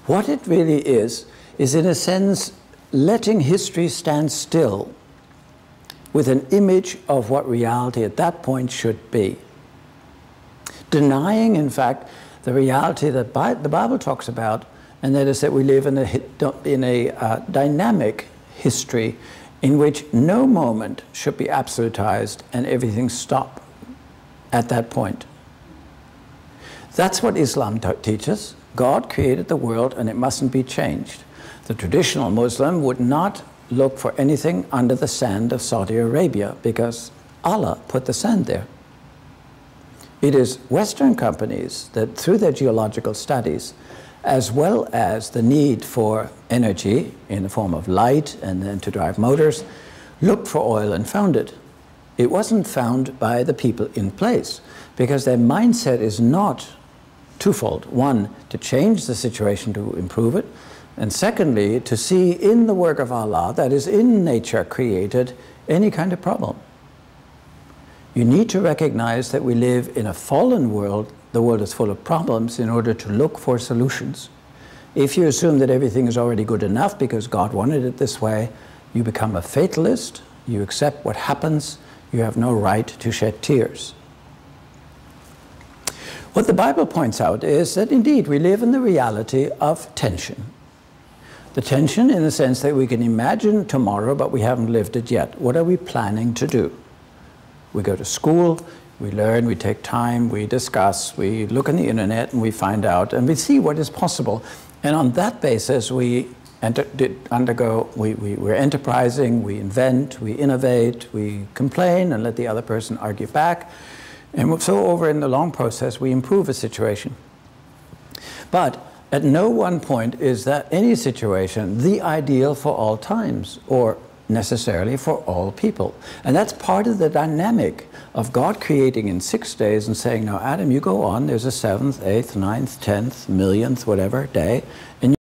What it really is in a sense letting history stand still with an image of what reality at that point should be. Denying, in fact, the reality that the Bible talks about, and that is that we live in a dynamic history in which no moment should be absolutized and everything stop at that point. That's what Islam teaches. God created the world and it mustn't be changed. The traditional Muslim would not look for anything under the sand of Saudi Arabia because Allah put the sand there. It is Western companies that, through their geological studies, as well as the need for energy in the form of light and then to drive motors, looked for oil and found it. It wasn't found by the people in place because their mindset is not twofold. One, to change the situation to improve it, and secondly, to see in the work of Allah, that is in nature created, any kind of problem. You need to recognize that we live in a fallen world. The world is full of problems in order to look for solutions. If you assume that everything is already good enough because God wanted it this way, you become a fatalist, you accept what happens, you have no right to shed tears. What the Bible points out is that indeed we live in the reality of tension. The tension in the sense that we can imagine tomorrow, but we haven't lived it yet. What are we planning to do? We go to school, we learn, we take time, we discuss, we look on the internet and we find out and we see what is possible. And on that basis, we're enterprising, we invent, we innovate, we complain and let the other person argue back. And so over in the long process, we improve a situation. But at no one point is that any situation the ideal for all times or necessarily for all people. And that's part of the dynamic of God creating in 6 days and saying, now Adam, you go on, there's a 7th, 8th, 9th, 10th, millionth, whatever day, and